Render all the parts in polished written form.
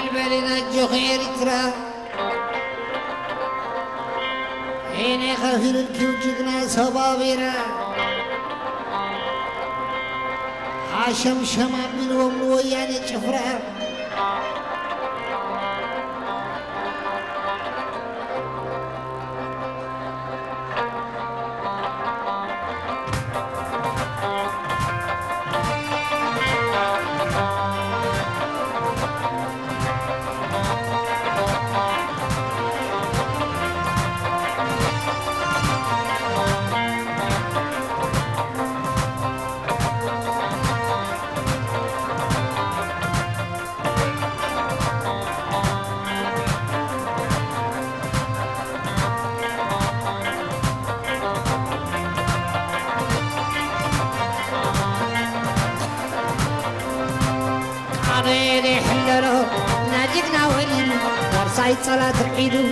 البلد خير ترى عيني خفير الكوجقنا صبابيرا عاشم شمام من ومن وياني جفرا عريري حللو ناجقنا وليلو ورصايد صلاة العيدو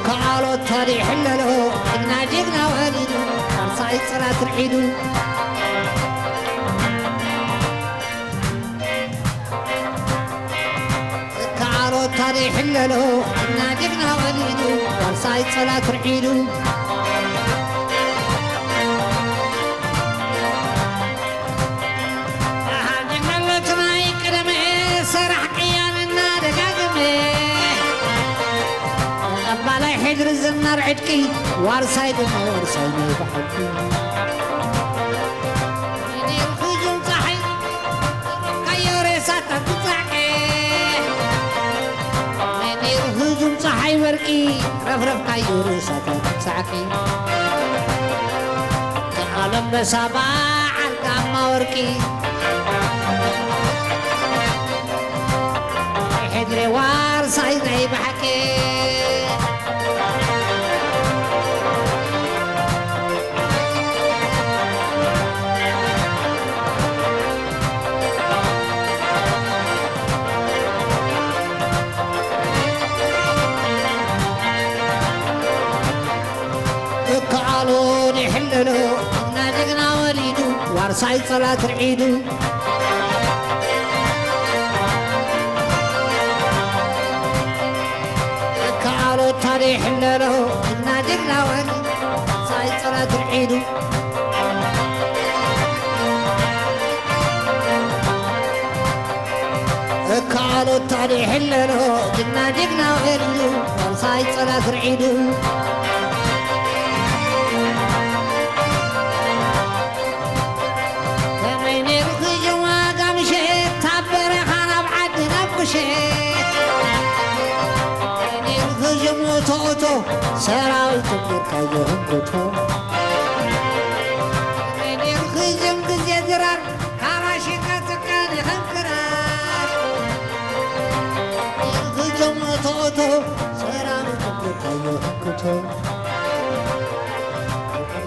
كعالو الطريق حللو ناجقنا وليلو ورصايد صلاة العيدو كعالو الطريق حللو ناجقنا وليلو ورصايد صلاة العيدو حدر الزنار عدكي وارسايد ما وارسايد بحكي مني الخجم صحي كيوري ساتا بتحكي مني الخجم صحي وركي رفرف كيوري ساتا بتحكي كعالم بسابع الكاما وركي حدر وارسايد بحكي كعالوني حللو نادقنا وليدو وارسايد صلاة العيدو كعالو الطريق حللو نادقنا وليدو وارسايد صلاة العيدو كعالو الطريق حللو نادقنا وليدو وارسايد صلاة العيدو توتو سراوي تقدر كايهم توتو من الخزم بزيدران كراشي كتكاني خنكران الخزم توتو سراوي تقدر كايهم توتو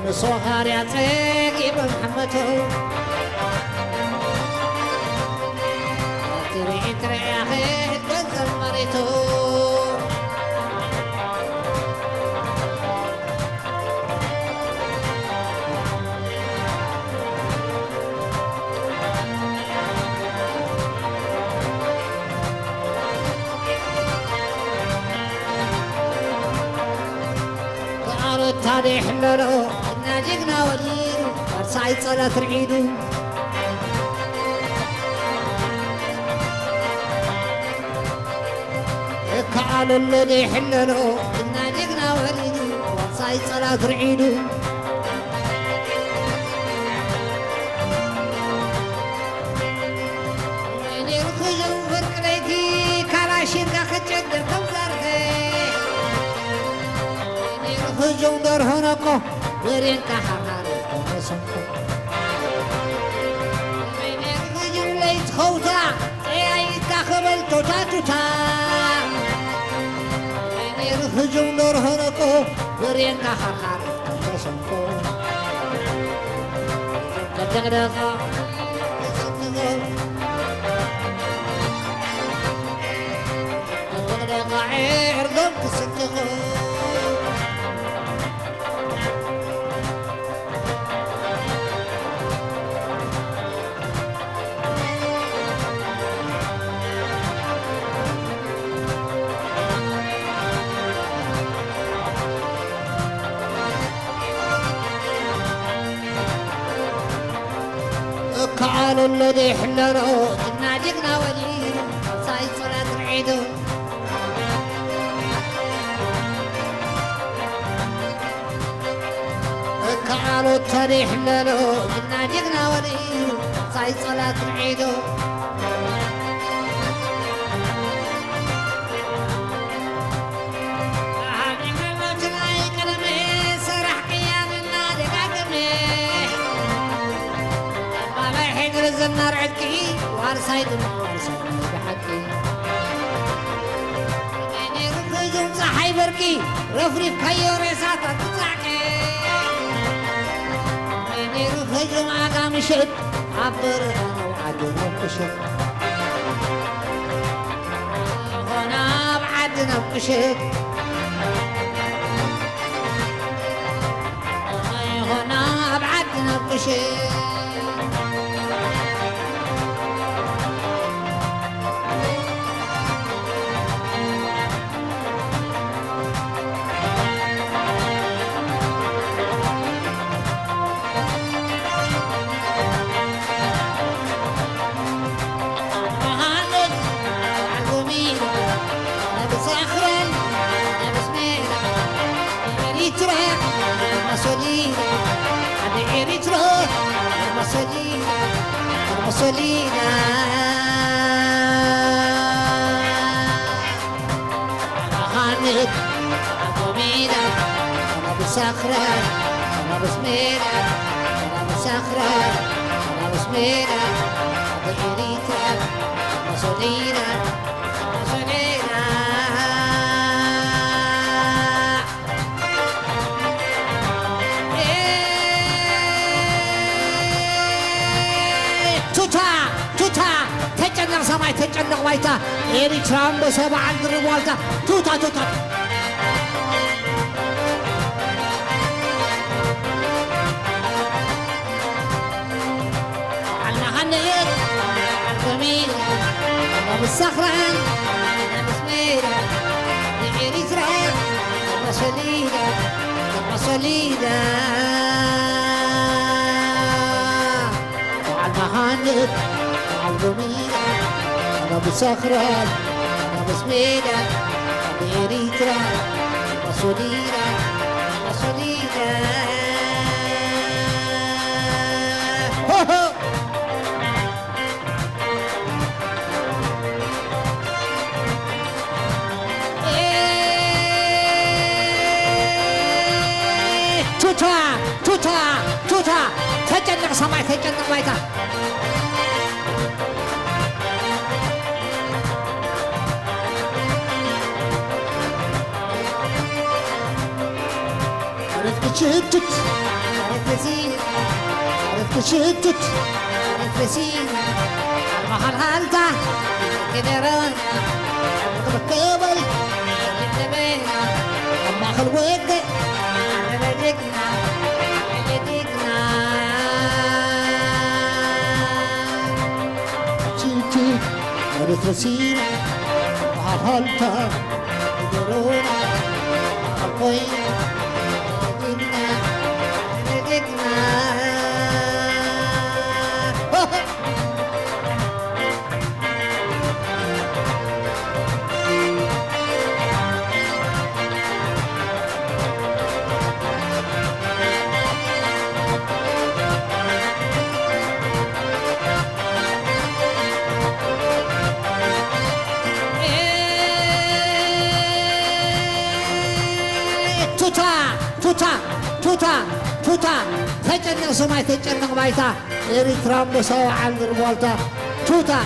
الصغار يعطيك ابن محمدو تري يا اخي تنزل مريتو الطريق حللو ناجقنا وليدو ورصايد صلاة العيدو كعالو اللي حللو ناجقنا وليدو ورصايد صلاة العيدو ويني الخجل فرق ليتي كراشين كخجل كوزارتي خجون در هناكو برين كحراري كمسنكو من خجون ليت خوتا اي كخبل توتا توتا من خجون در هناكو برين كحراري كمسنكو كدغدغا كدغدغا عيردم كسنكو كعالو اللي حلرو جنا وليد صاي صلاة العيدو كعالو التاريخ حلرو جنا وليد صاي صلاة العيدو النار عدكي وارسايد بحكي اني رفجم صحي بركي رفرف كيو ريساتا تطلعكي اني رفجم عقا مشت عبر انا وعدنا بقشت هنا بعدنا بقشت هنا بعدنا بقشت Solina Hanit Abomina Abu Sakhra Abu Smira Abu Sakhra Abu Smira Abu Eritra Abu Solina Abu Solina توتا تجنن سماي تجنن وايتا ኤርትራን በሰባ አንድርቧልታ ቱታ على هنيت الجميل أبو الصخران أبو سميرة لإريترا المسوليدة وعلى المهانت وعلى الجميل أبو صخران أبو سميرة لإريترا المسوليدة توتا تجنن سماي تجنن وايتا عرفت شتت المحل هالتا كدران بكبل جبنا ما خلوك بدكنا شتت عرفت سينا محل هالتا كدران القوي توتا تجنن سماي تجنن بايتا إريترام بسوا عند البولتا توتا